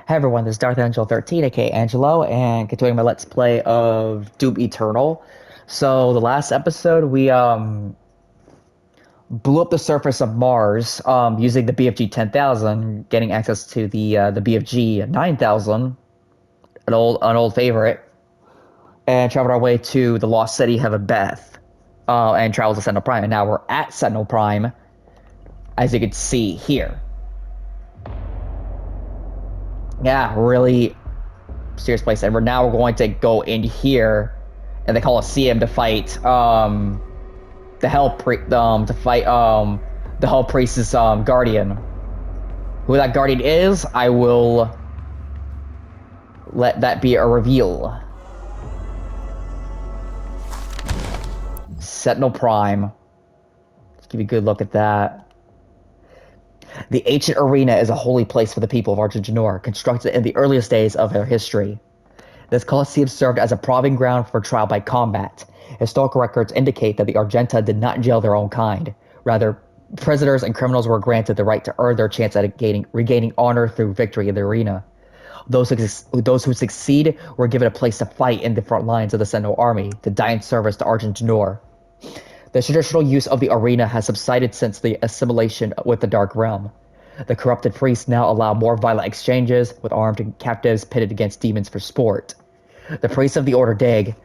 Hey everyone, this is Darth Angel 13, aka Angelo, and continuing my Let's Play of Doom Eternal. So the last episode we blew up the surface of Mars using the BFG 10,000, getting access to the BFG 9,000, an old favorite, and traveled our way to the Lost City Heaven Beth, and traveled to Sentinel Prime. And now we're at Sentinel Prime, as you can see here. Yeah, really serious place, and we're going to go in here in the Coliseum to fight the Hell Priest's guardian. Who that guardian is, I will let that be a reveal. Sentinel Prime. Let's give you a good look at that. The ancient arena is a holy place for the people of Argentinor, constructed in the earliest days of their history. This Colosseum served as a proving ground for trial by combat. Historical records indicate that the Argenta did not jail their own kind. Rather, prisoners and criminals were granted the right to earn their chance at regaining honor through victory in the arena. Those who succeed were given a place to fight in the front lines of the Sentinel army, to die in service to Argentinor. The traditional use of the arena has subsided since the assimilation with the Dark Realm. The corrupted priests now allow more violent exchanges, with armed captives pitted against demons for sport. The priests of the Order Deag,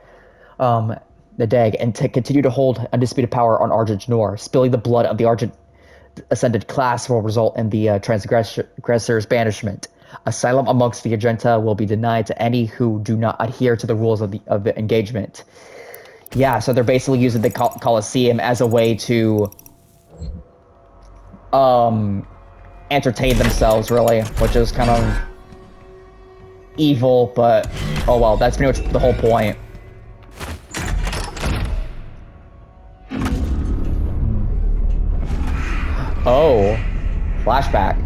and to continue to hold undisputed power on Argentinor. Spilling the blood of the Argent ascended class will result in the transgressor's banishment. Asylum amongst the Argenta will be denied to any who do not adhere to the rules of the engagement. Yeah, so they're basically using the Colosseum as a way to entertain themselves, really, which is kind of evil, but oh well, that's pretty much the whole point. Oh, flashback.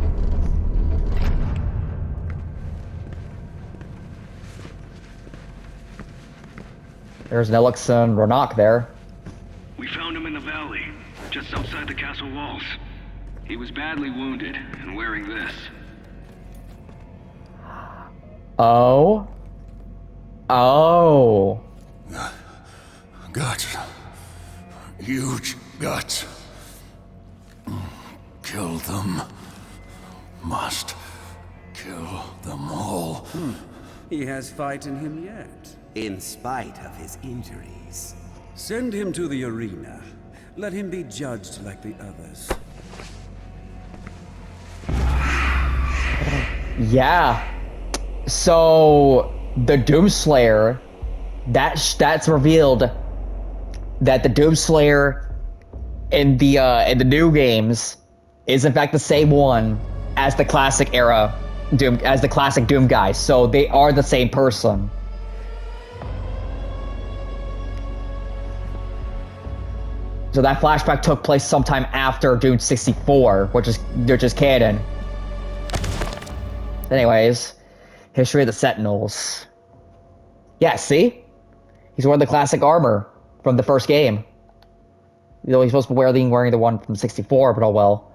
There's Nelix and Ronak there. We found him in the valley, just outside the castle walls. He was badly wounded and wearing this. Oh. Oh. Guts. Huge guts. Kill them. Must kill them all. He has fight in him yet. In spite of his injuries. Send him to the arena. Let him be judged like the others. Yeah. So the Doomslayer, that's revealed that the Doomslayer in the new games is in fact the same one as the classic era Doom, as the classic Doom guys. So they are the same person. So that flashback took place sometime after Doom 64, which is canon. Anyways, history of the Sentinels. Yeah, see? He's wearing the classic armor from the first game. You know, he's supposed to be wearing the one from 64, but oh well.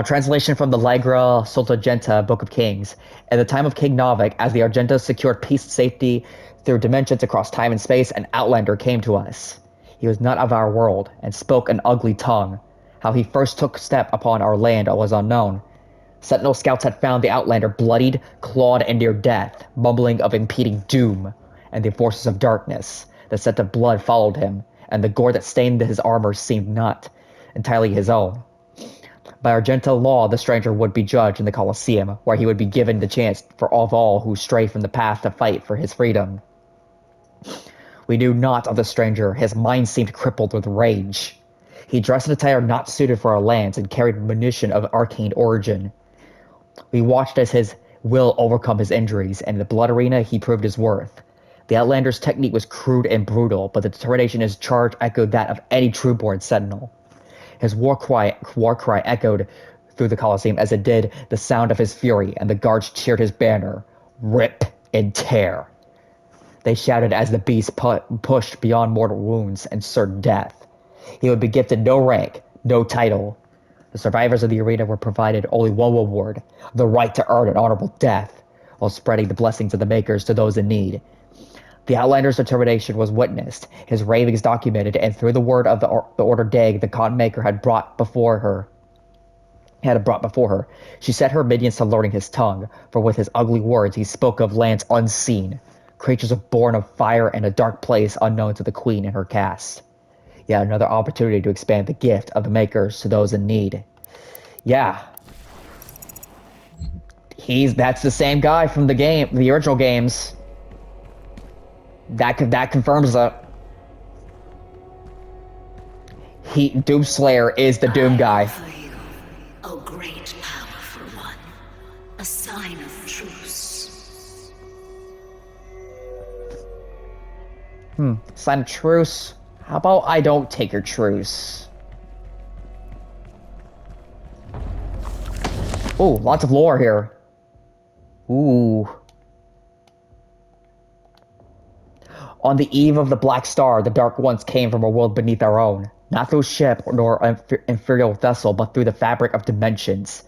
Translation from the Lagra Soltagenta Book of Kings. At the time of King Novik, as the Argenta secured peace and safety through dimensions across time and space, an outlander came to us. He was not of our world, and spoke an ugly tongue. How he first took step upon our land was unknown. Sentinel scouts had found the outlander bloodied, clawed, and near death, mumbling of impeding doom, and the forces of darkness. The scent of blood followed him, and the gore that stained his armor seemed not entirely his own. By Argenta law, the stranger would be judged in the Colosseum, where he would be given the chance for all who stray from the path to fight for his freedom. We knew not of the stranger. His mind seemed crippled with rage. He dressed in attire not suited for our lands and carried munition of arcane origin. We watched as his will overcome his injuries, and in the blood arena he proved his worth. The Outlander's technique was crude and brutal, but the determination in his charge echoed that of any true-born sentinel. His war cry echoed through the Colosseum as it did the sound of his fury, and the guards cheered his banner, "Rip and tear." They shouted as the beast pushed beyond mortal wounds and certain death. He would be gifted no rank, no title. The survivors of the arena were provided only one reward, the right to earn an honorable death. while spreading the blessings of the Makers to those in need. The Outlander's determination was witnessed, his ravings documented, and through the word of the Order Deag, the Con Maker had brought before her. She set her minions to learning his tongue, for with his ugly words he spoke of lands unseen, creatures born of fire and a dark place unknown to the Queen and her caste. Yet another opportunity to expand the gift of the Makers to those in need. Yeah. That's the same guy from the original games. That confirms that. Doomslayer is the Doom guy. A great powerful one. A sign of truce. Sign of truce. How about I don't take your truce? Ooh, lots of lore here. Ooh. On the eve of the Black Star, the Dark Ones came from a world beneath our own. Not through ship nor imperial vessel, but through the fabric of dimensions.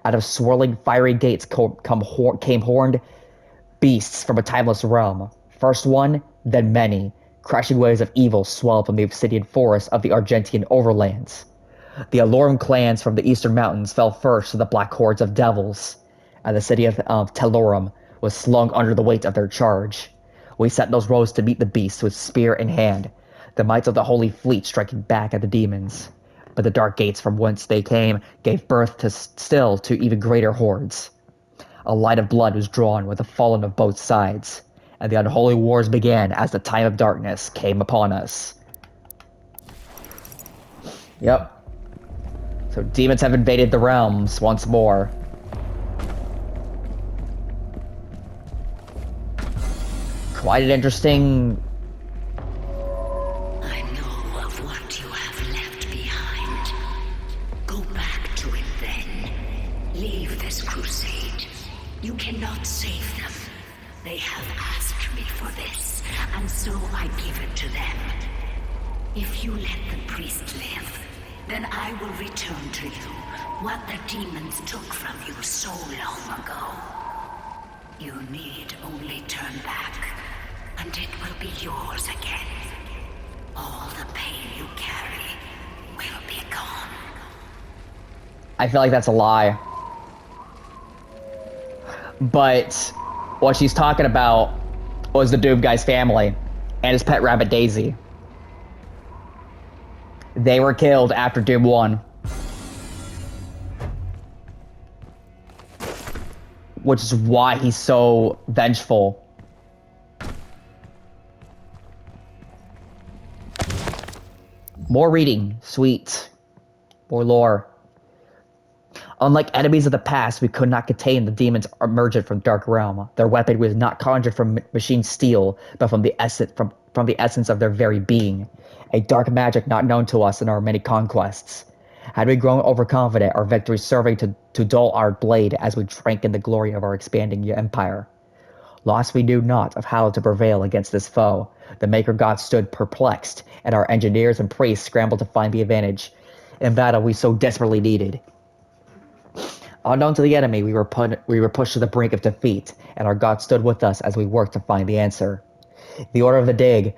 Out of swirling fiery gates came horned beasts from a timeless realm. First one, then many. Crashing waves of evil swelled from the obsidian forests of the Argentian overlands. The Alorum clans from the eastern mountains fell first to the black hordes of devils, and the city of Telorum was slung under the weight of their charge. We sentinels rose to meet the beasts with spear in hand, the might of the Holy Fleet striking back at the demons. But the dark gates from whence they came gave birth to even greater hordes. A line of blood was drawn with the fallen of both sides, and the unholy wars began as the time of darkness came upon us. Yep. So demons have invaded the realms once more. Quite an interesting... I know of what you have left behind. Go back to it then. Leave this crusade. You cannot save them. They have asked me for this, and so I give it to them. If you let the priest live, then I will return to you what the demons took from you so long ago. You need only turn back, and it will be yours again. All the pain you carry will be gone. I feel like that's a lie. But what she's talking about was the Doom guy's family and his pet rabbit Daisy. They were killed after Doom 1. Which is why he's so vengeful. More reading. Sweet. More lore. Unlike enemies of the past, we could not contain the demons emergent from Dark Realm. Their weapon was not conjured from machine steel, but from the essence of their very being. A dark magic not known to us in our many conquests. Had we grown overconfident, our victory serving to dull our blade as we drank in the glory of our expanding empire. Lost we knew not of how to prevail against this foe. The Maker God stood perplexed, and our engineers and priests scrambled to find the advantage in battle we so desperately needed. Unknown to the enemy, we were pushed to the brink of defeat, and our God stood with us as we worked to find the answer. The Order of the Deag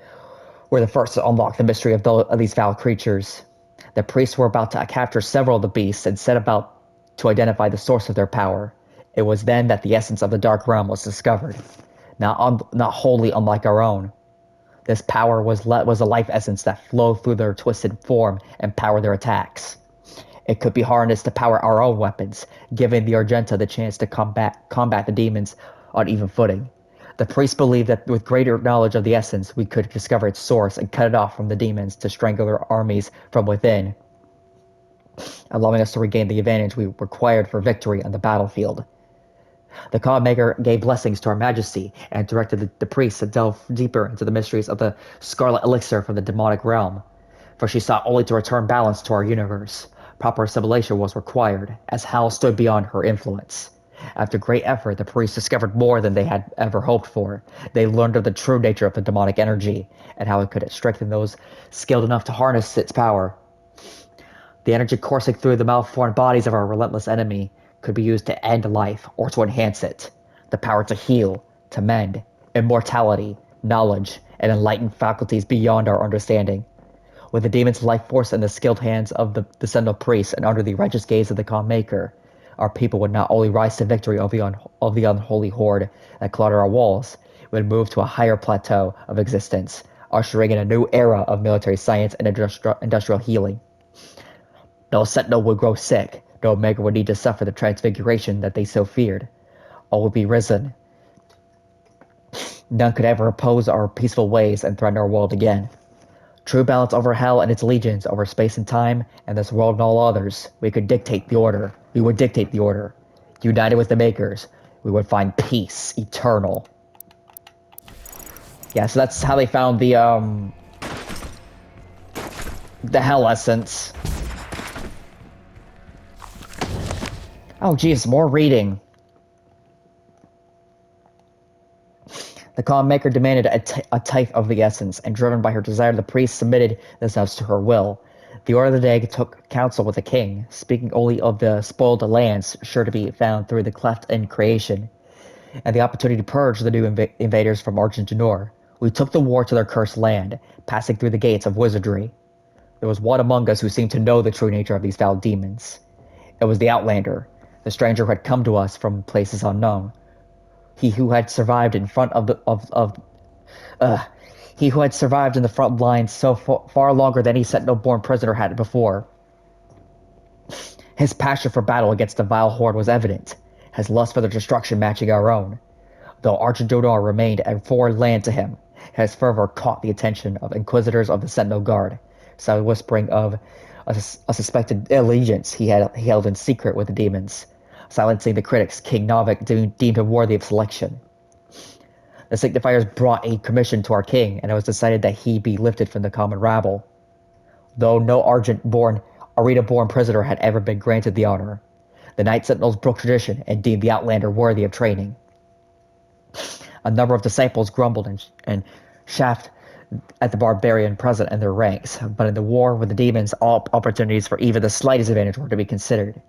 were the first to unlock the mystery of these foul creatures. The priests were about to capture several of the beasts and set about to identify the source of their power. It was then that the essence of the Dark Realm was discovered, not wholly unlike our own. This power was a life essence that flowed through their twisted form and powered their attacks. It could be harnessed to power our own weapons, giving the Argenta the chance to combat the demons on even footing. The priests believed that with greater knowledge of the essence, we could discover its source and cut it off from the demons to strangle their armies from within, allowing us to regain the advantage we required for victory on the battlefield. The God Maker gave blessings to our Majesty and directed the priests to delve deeper into the mysteries of the Scarlet Elixir from the demonic realm, for she sought only to return balance to our universe. Proper assimilation was required, as hell stood beyond her influence. After great effort, the priests discovered more than they had ever hoped for. They learned of the true nature of the demonic energy, and how it could strengthen those skilled enough to harness its power. The energy coursing through the malformed bodies of our relentless enemy could be used to end life or to enhance it. the power to heal, to mend, immortality, knowledge, and enlightened faculties beyond our understanding. With the demon's life force in the skilled hands of the Sentinel priests and under the righteous gaze of the calm maker, our people would not only rise to victory of the unholy horde that cluttered our walls, we would move to a higher plateau of existence, ushering in a new era of military science and industrial healing. No Sentinel would grow sick, no Omega would need to suffer the transfiguration that they so feared. All would be risen. None could ever oppose our peaceful ways and threaten our world again. True balance over hell and its legions, over space and time, and this world and all others. We would dictate the order. United with the Makers, we would find peace eternal. Yeah, so that's how they found the hell essence. Oh geez, more reading. The calm maker demanded a tithe of the essence, and driven by her desire, the priest submitted themselves to her will. The order of the Deag took counsel with the king, speaking only of the spoiled lands sure to be found through the cleft in creation, and the opportunity to purge the new invaders from Argent Janor. We took the war to their cursed land, passing through the gates of wizardry. There was one among us who seemed to know the true nature of these foul demons. It was the Outlander, the stranger who had come to us from places unknown. He who had survived in front of the he who had survived in the front lines so far longer than any Sentinel-born prisoner had before. His passion for battle against the vile horde was evident, his lust for their destruction matching our own. Though Argent Janor remained a foreign land to him, his fervor caught the attention of inquisitors of the Sentinel Guard, so whispering of a suspected allegiance he held in secret with the demons. Silencing the critics, King Novik deemed him worthy of selection. The signifiers brought a commission to our king, and it was decided that he be lifted from the common rabble. Though no Arena-born prisoner had ever been granted the honor, the Night Sentinels broke tradition and deemed the Outlander worthy of training. A number of disciples grumbled and chaffed at the barbarian present in their ranks, but in the war with the demons, all opportunities for even the slightest advantage were to be considered.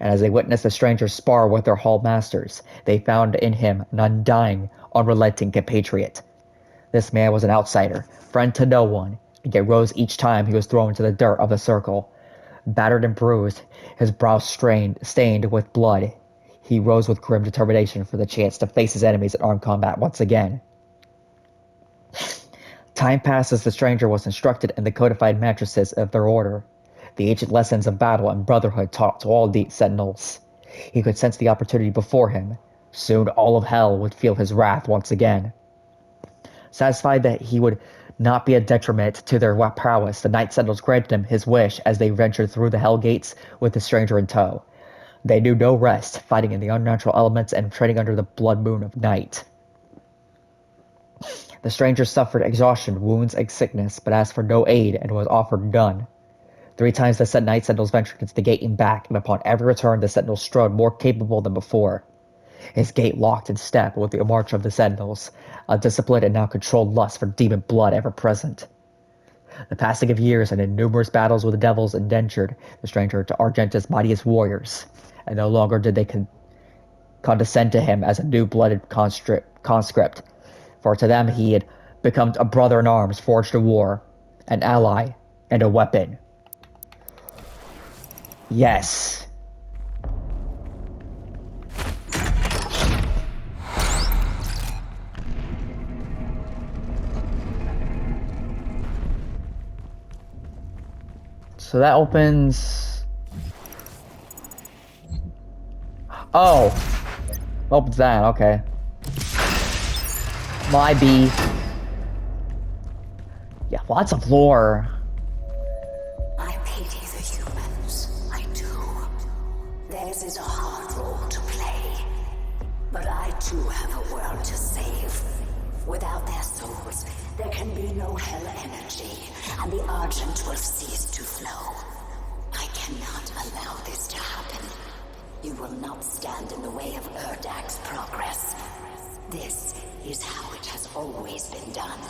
And as they witnessed the strangers spar with their hall masters, they found in him an undying, unrelenting compatriot. This man was an outsider, friend to no one, and yet rose each time he was thrown into the dirt of the circle. Battered and bruised, his brow stained with blood, he rose with grim determination for the chance to face his enemies in armed combat once again. Time passed as the stranger was instructed in the codified matrices of their order, the ancient lessons of battle and brotherhood taught to all the Sentinels. He could sense the opportunity before him. Soon all of hell would feel his wrath once again. Satisfied that he would not be a detriment to their prowess, the Night Sentinels granted him his wish as they ventured through the hell gates with the stranger in tow. They knew no rest, fighting in the unnatural elements and treading under the blood moon of night. The stranger suffered exhaustion, wounds, and sickness, but asked for no aid and was offered none. 3 times the Night Sentinels ventured into the gate and back, and upon every return the Sentinels strode more capable than before. His gait locked in step with the march of the Sentinels, a disciplined and now controlled lust for demon blood ever present. The passing of years and in numerous battles with the devils endangered the stranger to Argenta's mightiest warriors, and no longer did they condescend to him as a new-blooded conscript, for to them he had become a brother in arms forged in war, an ally, and a weapon. Yes. So that opens... Oh! Opens that, okay. My B. Yeah, lots of lore. I pity the humans. I do. Theirs is a hard role to play. But I too have a world to save. Without their souls, there can be no hell energy, and the Argent will cease to flow. I cannot allow this to happen. You will not stand in the way of Erdag's progress. This is how it has always been done.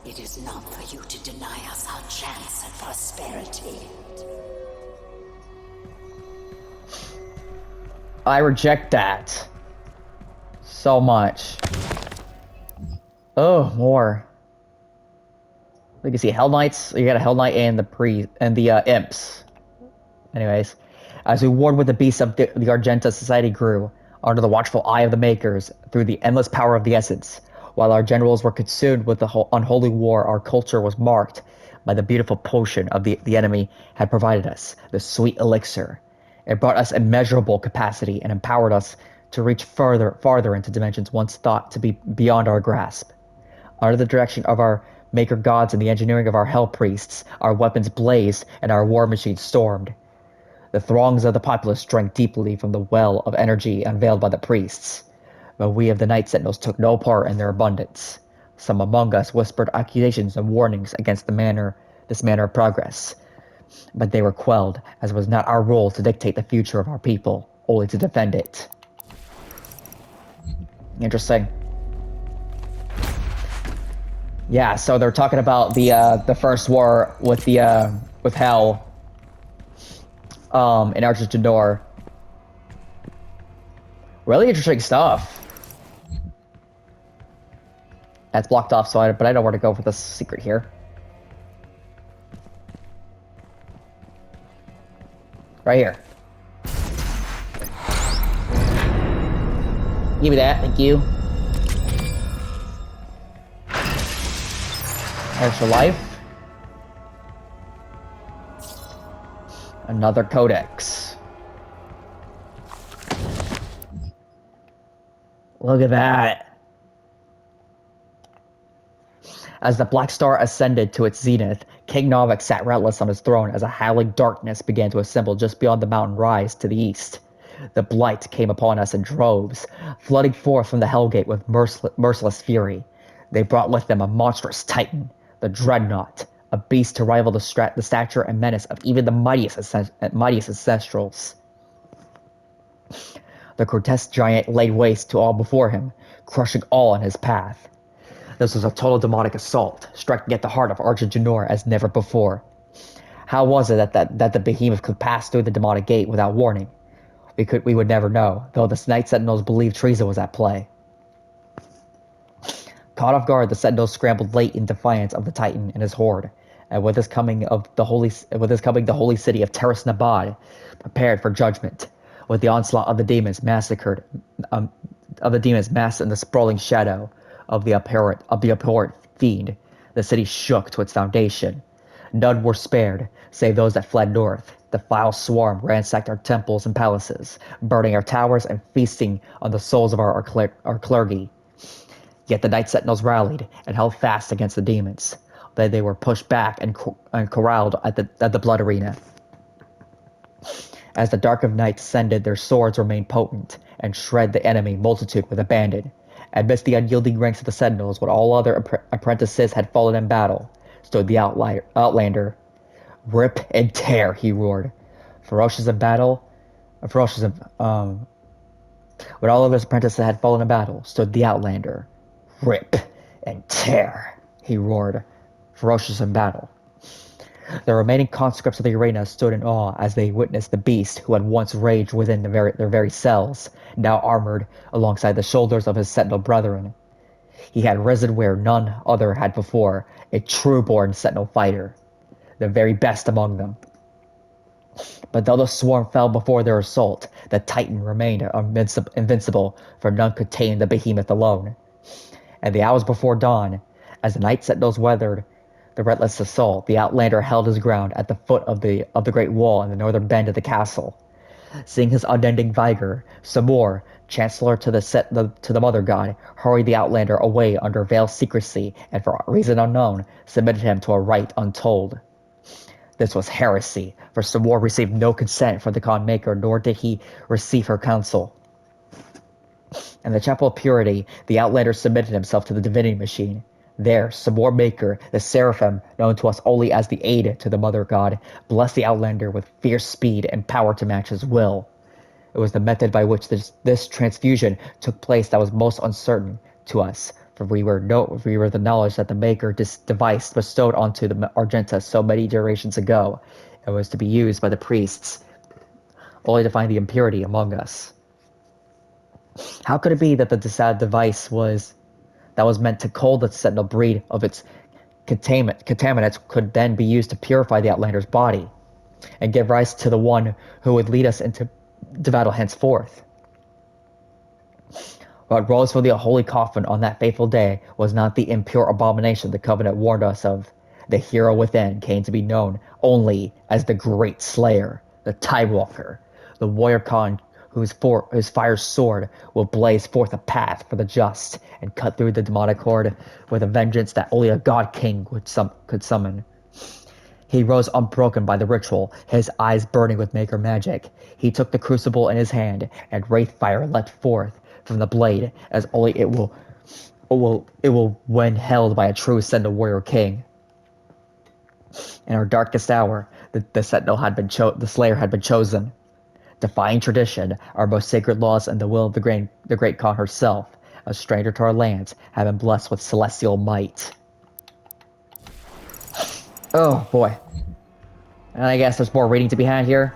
It is not for you to deny us our chance at prosperity. I reject that. So much. Oh, more. You can see Hell Knights. You got a Hell Knight and the Imps. Anyways, as we warred with the beasts of the Argenta, society grew under the watchful eye of the Makers through the endless power of the Essence. While our generals were consumed with the unholy war, our culture was marked by the beautiful potion of the enemy had provided us, the sweet elixir. It brought us immeasurable capacity and empowered us to reach farther into dimensions once thought to be beyond our grasp. Under the direction of our maker gods and the engineering of our hell priests, our weapons blazed and our war machines stormed. The throngs of the populace drank deeply from the well of energy unveiled by the priests, but we of the Night Sentinels took no part in their abundance. Some among us whispered accusations and warnings against this manner of progress, but they were quelled, as it was not our role to dictate the future of our people, only to defend it. Interesting. Yeah, so they're talking about the first war with with Hell in Argentinor. Really interesting stuff. That's blocked off, but I know where to go for the secret here. Right here. Give me that, thank you. Extra life. Another codex. Look at that. As the Black Star ascended to its zenith, King Novik sat relentless on his throne as a howling darkness began to assemble just beyond the mountain rise to the east. The Blight came upon us in droves, flooding forth from the Hellgate with merciless fury. They brought with them a monstrous titan, the Dreadnought, a beast to rival the stature and menace of even the mightiest ancestrals. The grotesque giant laid waste to all before him, crushing all in his path. This was a total demonic assault, striking at the heart of Argentinor as never before. How was it that the behemoth could pass through the demonic gate without warning? We would never know, though the Night Sentinels believed treason was at play. Caught off guard, the Sentinels scrambled late in defiance of the Titan and his horde, and with this coming the holy city of Terras Nabad prepared for judgment, with the onslaught of the demons massed in the sprawling shadow of the abhorrent fiend. The city shook to its foundation. None were spared, save those that fled north. The foul swarm ransacked our temples and palaces, burning our towers and feasting on the souls of our clergy. Yet the Night Sentinels rallied and held fast against the demons. Then they were pushed back and corralled at the blood arena. As the dark of night descended, their swords remained potent and shred the enemy multitude with abandon. Amidst the unyielding ranks of the Sentinels, when all other apprentices had fallen in battle, stood the Outlander. "Rip and tear," he roared. Ferocious in battle, when all of his apprentices had fallen in battle, stood the Outlander. "Rip and tear," he roared, ferocious in battle. The remaining conscripts of the arena stood in awe as they witnessed the beast who had once raged within their very cells, now armored alongside the shoulders of his Sentinel brethren. He had risen where none other had before, a true-born Sentinel fighter, the very best among them. But though the swarm fell before their assault, the Titan remained invincible, for none could tame the behemoth alone. And the hours before dawn, as the Night Sentinels weathered the relentless assault, the Outlander held his ground at the foot of the great wall in the northern bend of the castle. Seeing his unending vigor, Samor, Chancellor to the Mother God, hurried the Outlander away under veiled secrecy, and for a reason unknown, submitted him to a rite untold. This was heresy, for Samor received no consent from the Khan Maker, nor did he receive her counsel. In the Chapel of Purity, the Outlander submitted himself to the divinity machine. There, Samor Maker, the Seraphim, known to us only as the aid to the Mother God, blessed the Outlander with fierce speed and power to match his will. It was the method by which this transfusion took place that was most uncertain to us, for we were the knowledge that the Maker device bestowed onto the Argenta so many generations ago. It was to be used by the priests, only to find the impurity among us. How could it be that the device that was meant to cull the Sentinel breed of its contaminants could then be used to purify the Outlander's body and give rise to the one who would lead us into battle henceforth? What rose from the holy coffin on that fateful day was not the impure abomination the Covenant warned us of. The hero within came to be known only as the Great Slayer, the Tidewalker, the warrior Khan whose fire sword will blaze forth a path for the just and cut through the demonic horde with a vengeance that only a God King could summon. He rose unbroken by the ritual, his eyes burning with Maker magic. He took the crucible in his hand, and wraith fire leapt forth from the blade, as only it will when held by a true Sentinel warrior king. In our darkest hour, the Sentinel had been the Slayer had been chosen, defying tradition, our most sacred laws, and the will of the great Khan herself. A stranger to our lands, had been blessed with celestial might. Oh boy. And I guess there's more reading to be had here.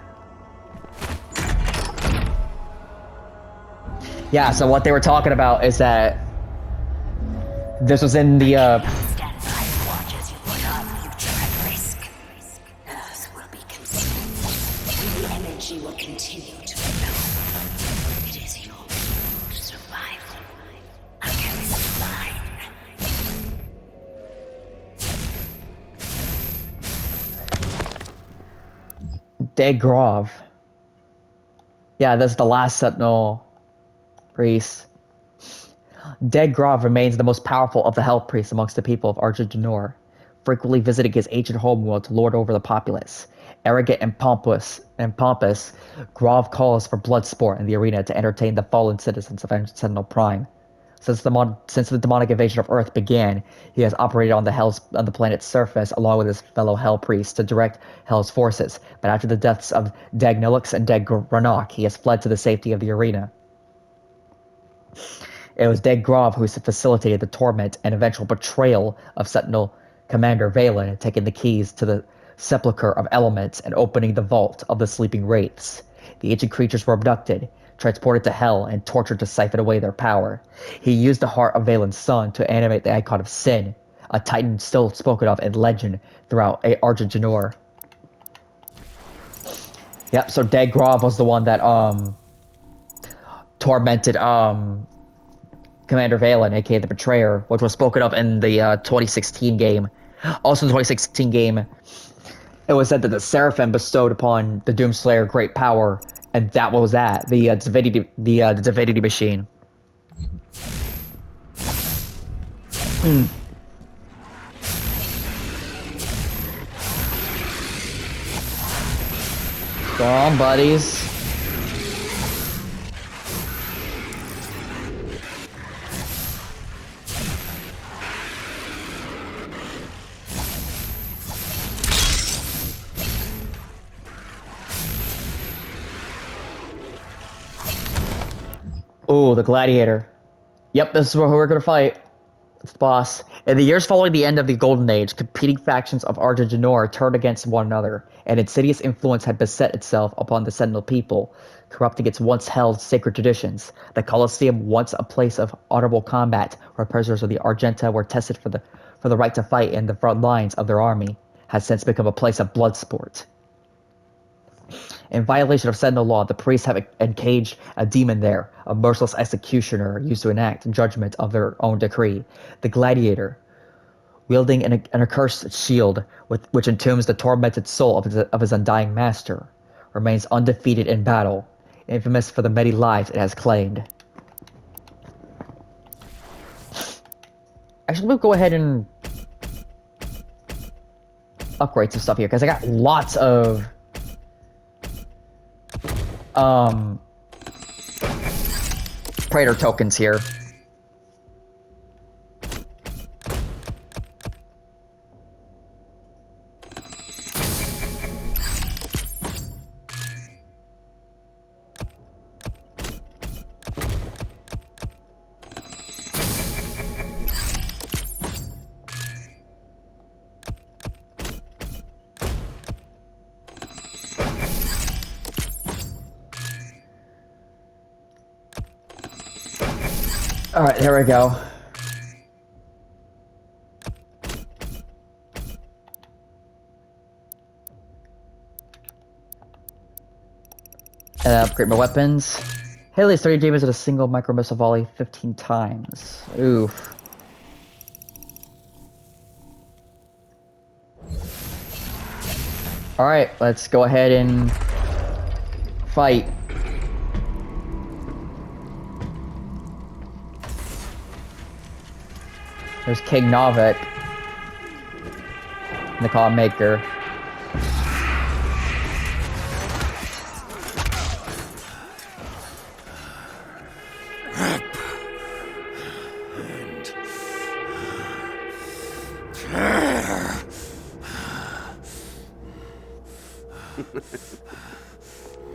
Yeah, so what they were talking about is that this was in the Stand by and watch as you put our future at risk. Earth will be consumed. The energy will continue to flow. It is your survival against mine. Deag Grav. Yeah, this is the last Sentinel priest. Deag Grav remains the most powerful of the Hell Priests amongst the people of Argent Janor, frequently visiting his ancient homeworld to lord over the populace. Arrogant and pompous, Grav calls for blood sport in the arena to entertain the fallen citizens of Sentinel Prime. Since the demonic invasion of Earth began, he has operated on the planet's surface along with his fellow Hell Priests to direct Hell's forces. But after the deaths of Deag Nilix and Deag Ranok, he has fled to the safety of the arena. It was Deag Grav who facilitated the torment and eventual betrayal of Sentinel Commander Valen, taking the keys to the Sepulchre of Elements and opening the vault of the sleeping wraiths. The ancient creatures were abducted, transported to Hell, and tortured to siphon away their power. He used the heart of Valen's son to animate the icon of Sin, a titan still spoken of in legend throughout Argent Janor. Yep, so Deag Grav was the one that tormented Commander Valen, aka the Betrayer, which was spoken of in the 2016 game. Also in the 2016 game, it was said that the Seraphim bestowed upon the Doomslayer great power, and that was that, the divinity machine. Go on, buddies. Ooh, the Gladiator. Yep, this is who we're gonna fight. It's the boss. In the years following the end of the Golden Age, competing factions of Argent Janor turned against one another. An insidious influence had beset itself upon the Sentinel people, corrupting its once held sacred traditions. The Colosseum, once a place of honorable combat, where prisoners of the Argenta were tested for the right to fight in the front lines of their army, has since become a place of blood sport. In violation of Sentinel law, the priests have encaged a demon there, a merciless executioner used to enact judgment of their own decree. The Gladiator, wielding an accursed shield which entombs the tormented soul of his undying master, remains undefeated in battle, infamous for the many lives it has claimed. Actually, we'll go ahead and upgrade some stuff here, because I got lots of Praetor tokens here. Alright, here we go. Upgrade my weapons. Haley's 30 damage at a single micro missile volley 15 times. Oof. Alright, let's go ahead and fight. There's King Novik, the Claw Maker.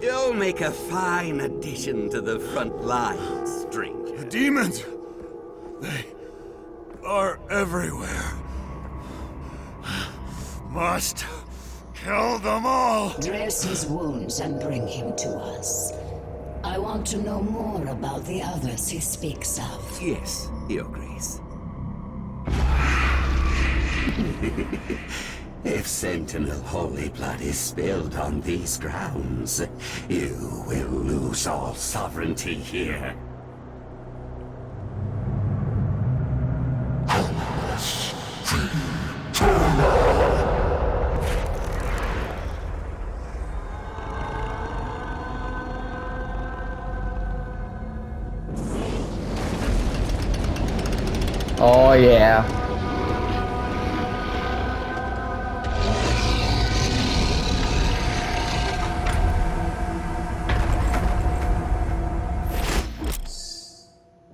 You'll make a fine addition to the front lines, stranger. The demons! They are everywhere. Must kill them all! Dress his wounds and bring him to us. I want to know more about the others he speaks of. Yes, Your Grace. If Sentinel holy blood is spilled on these grounds, you will lose all sovereignty here. Oh yeah.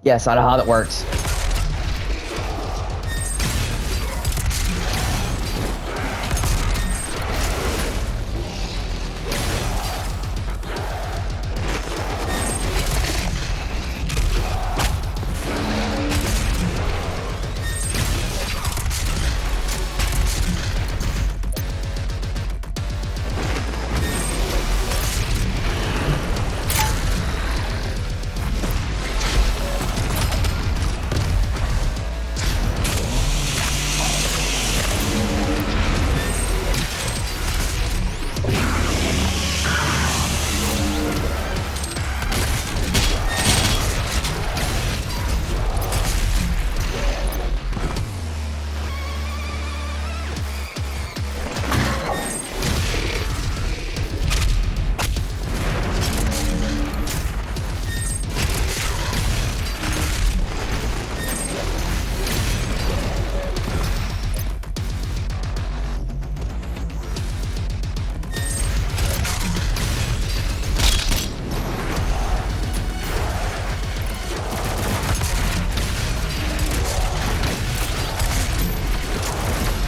Yes, I know how that works.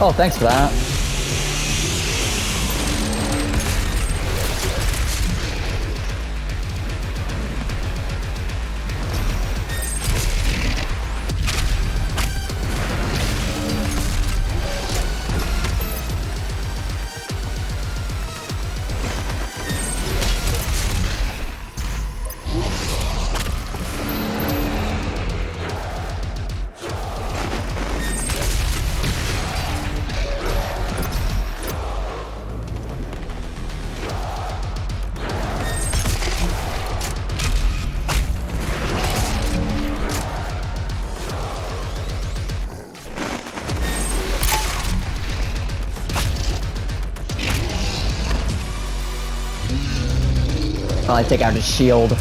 Oh, thanks for that. Probably take out his shield.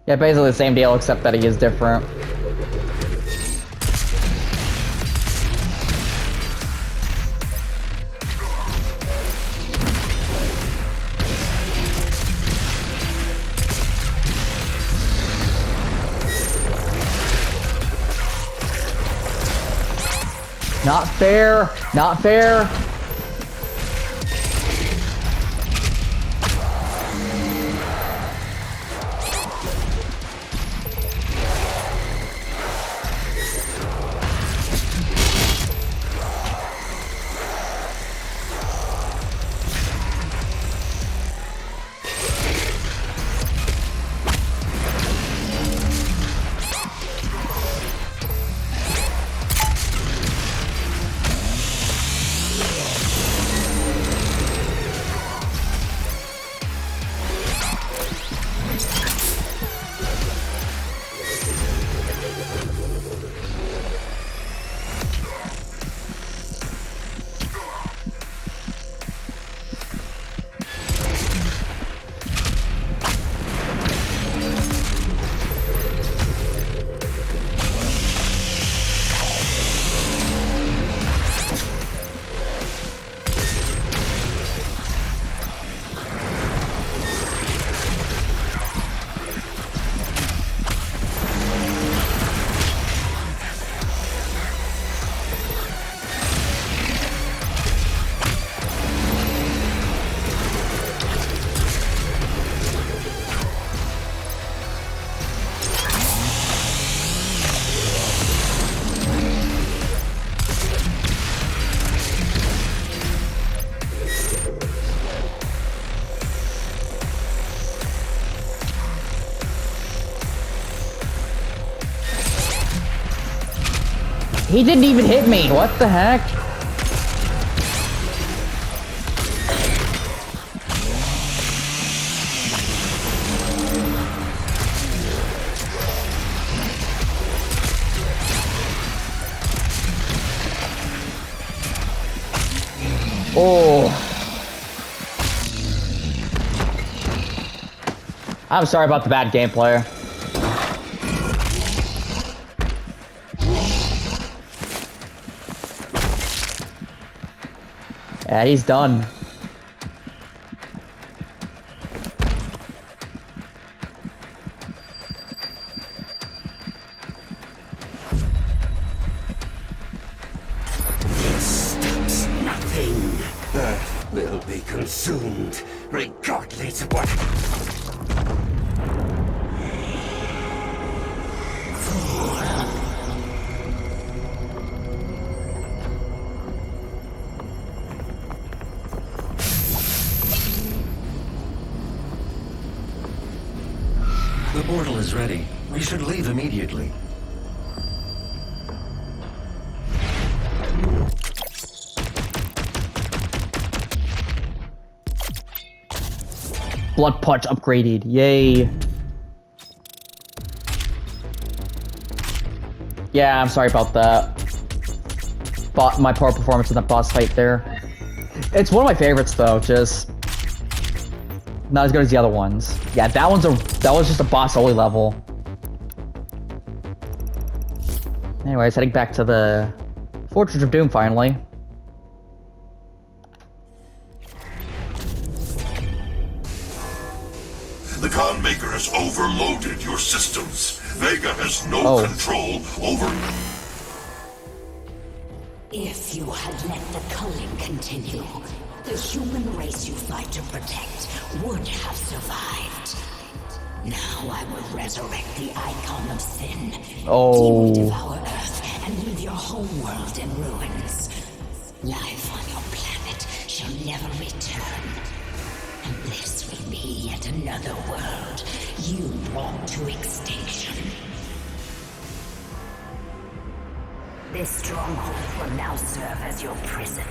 Yeah, basically the same deal, except that he is different. Not fair! Not fair! He didn't even hit me. What the heck? Oh. I'm sorry about the bad gameplay. Yeah, he's done. Nothing. Earth will be consumed, regardless of what. The portal is ready. We should leave immediately. Blood punch upgraded. Yay. Yeah, I'm sorry about that. My poor performance in the boss fight there. It's one of my favorites though, just not as good as the other ones. Yeah, that was just a boss only level. Anyways, heading back to the Fortress of Doom finally. The Khan Maker has overloaded your systems. Vega has no control over... If you had let the culling continue, the human race you fight to protect would have survived. Now I will resurrect the icon of sin. Oh. You will devour Earth and leave your home world in ruins. Life on your planet shall never return. And this will be yet another world you brought to extinction. This stronghold will now serve as your prison.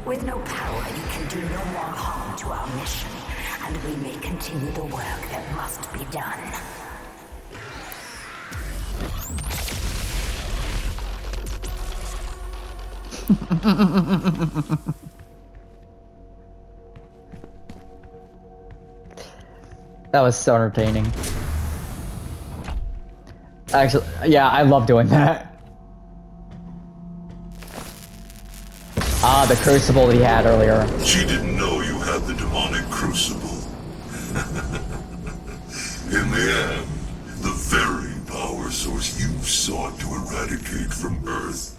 With no power, you can do no more harm to our mission, and we may continue the work that must be done. That was so entertaining. Actually, yeah, I love doing that. Ah, the crucible that he had earlier. She didn't know you had the demonic crucible. In the end, the very power source you sought to eradicate from Earth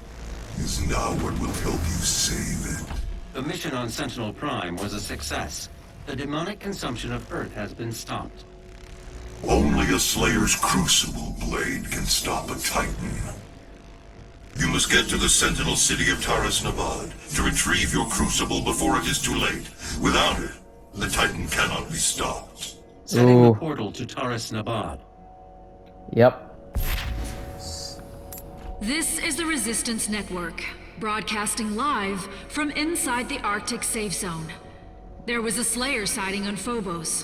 is now what will help you save it. The mission on Sentinel Prime was a success. The demonic consumption of Earth has been stopped. Only a Slayer's crucible blade can stop a Titan. You must get to the Sentinel city of Taras Nabad to retrieve your crucible before it is too late. Without it, the Titan cannot be stopped. Setting the portal to Taras Nabad. Yep. This is the Resistance Network, broadcasting live from inside the Arctic safe zone. There was a Slayer sighting on Phobos.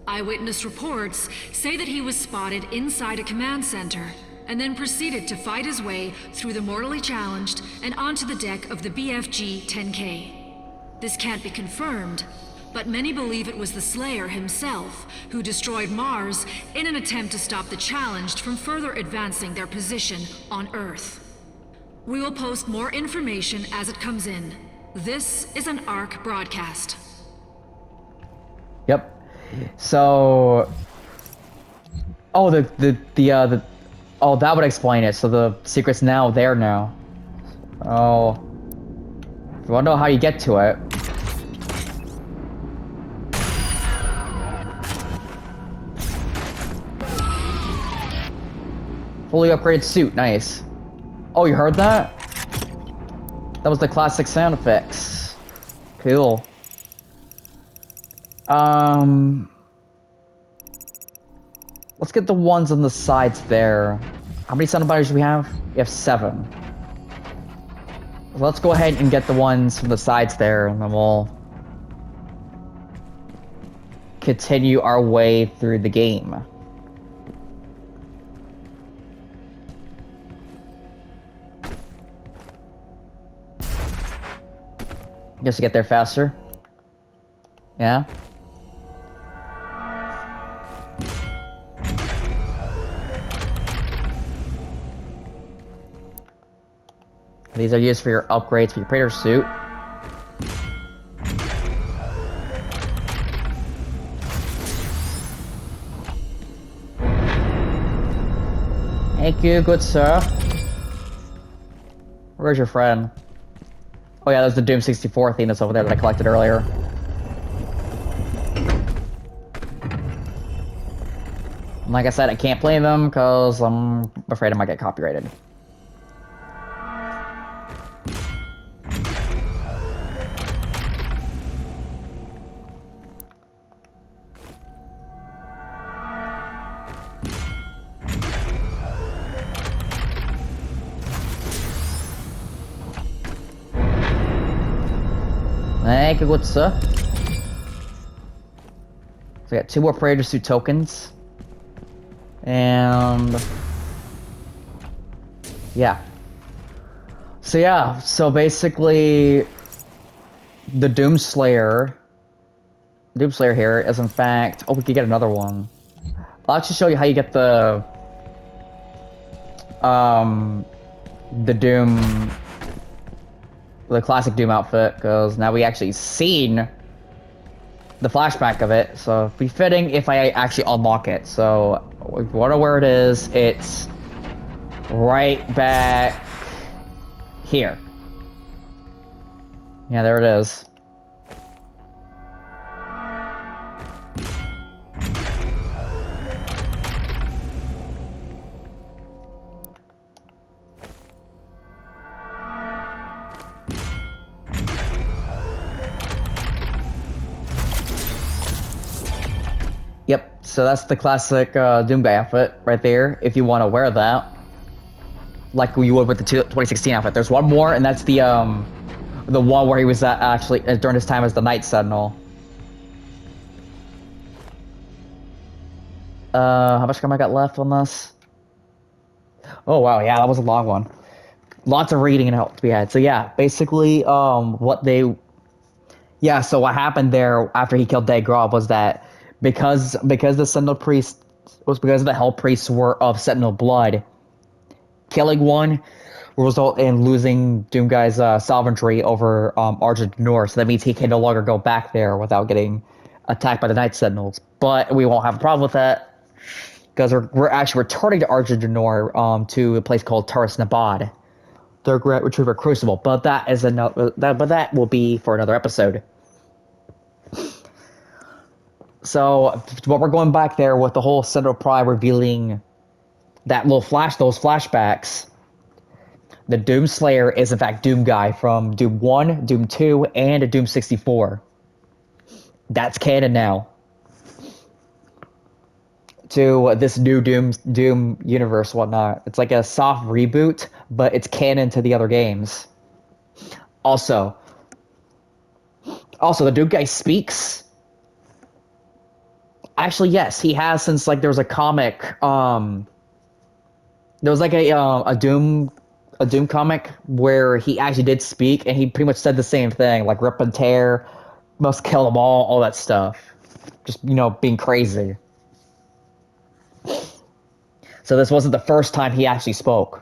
Eyewitness reports say that he was spotted inside a command center, and then proceeded to fight his way through the mortally challenged and onto the deck of the BFG-10K. This can't be confirmed, but many believe it was the Slayer himself who destroyed Mars in an attempt to stop the challenged from further advancing their position on Earth. We will post more information as it comes in. This is an ARC broadcast. Yep. So... Oh, oh, that would explain it. So the secret's now there now. Oh. If you want to know how you get to it. Fully upgraded suit, nice. Oh, you heard that? That was the classic sound effects. Cool. Let's get the ones on the sides there. How many sound binders do we have? We have 7. Let's go ahead and get the ones from the sides there, and then we'll continue our way through the game. Just to get there faster. Yeah. These are used for your upgrades for your Praetor suit. Thank you, good sir. Where's your friend? Oh yeah, there's the Doom 64 theme that's over there that I collected earlier. And like I said, I can't play them because I'm afraid I might get copyrighted. Thank you, good sir. So I got 2 more Praetor suit tokens. And yeah. So basically the Doomslayer here is in fact, oh, we could get another one. I'll actually show you how you get the Doom, the classic Doom outfit, because now we actually seen the flashback of it, so it'd be fitting if I actually unlock it. So, if you wonder where it is, it's right back here. Yeah, there it is. Yep, so that's the classic Doom guy outfit right there, if you want to wear that. Like you would with the 2016 outfit. There's one more, and that's the one where he was actually during his time as the Night Sentinel. How much time I got left on this? Oh wow, yeah, that was a long one. Lots of reading and help to be had. So yeah, basically, so what happened there after he killed Deag Grav was that because the Sentinel Priest was because the Hell Priests were of Sentinel blood, killing one will result in losing Doomguy's sovereignty over Argent Noor, so that means he can no longer go back there without getting attacked by the Night Sentinels. But we won't have a problem with that, because we're actually returning to Argent Noor to a place called Taras Nabad to retrieve a Crucible, but that is that will be for another episode. So, but we're going back there with the whole Sentinel Prime revealing that those flashbacks. The Doom Slayer is in fact Doom Guy from Doom 1, Doom 2, and Doom 64. That's canon now to this new Doom universe, whatnot. It's like a soft reboot, but it's canon to the other games. Also, the Doom Guy speaks. Actually, yes, he has since like there was a comic. There was like a Doom comic where he actually did speak, and he pretty much said the same thing, like rip and tear, must kill them all that stuff. Just being crazy. So this wasn't the first time he actually spoke,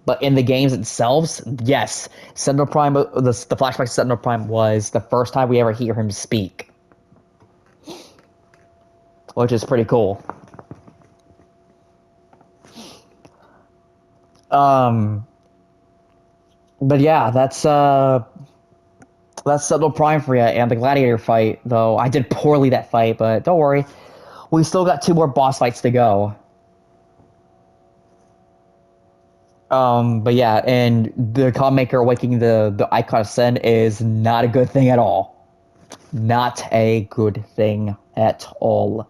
but in the games themselves, yes, Sentinel Prime, the flashback to Sentinel Prime was the first time we ever hear him speak. Which is pretty cool. But yeah, that's Sentinel Prime for you, and the Gladiator fight, though I did poorly that fight, but don't worry. We still got 2 more boss fights to go. But yeah, and the comic maker awakening the Icon of Sin is not a good thing at all. Not a good thing at all.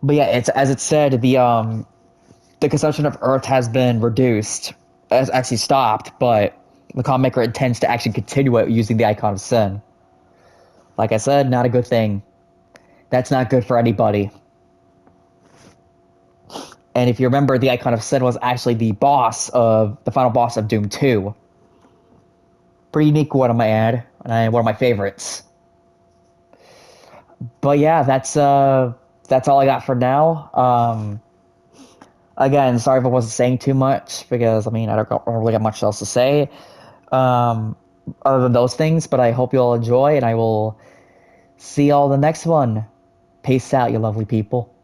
But yeah, it's as it said, the consumption of Earth has been reduced, has actually stopped, but the comic maker intends to actually continue it using the Icon of Sin. Like I said, not a good thing. That's not good for anybody. And if you remember, the Icon of Sin was actually the final boss of Doom 2. Pretty unique one, I might add, and one of my favorites. But yeah, that's all I got for now. Again, sorry if I wasn't saying too much, because, I don't really got much else to say, other than those things, but I hope you all enjoy, and I will see y'all in the next one. Peace out, you lovely people.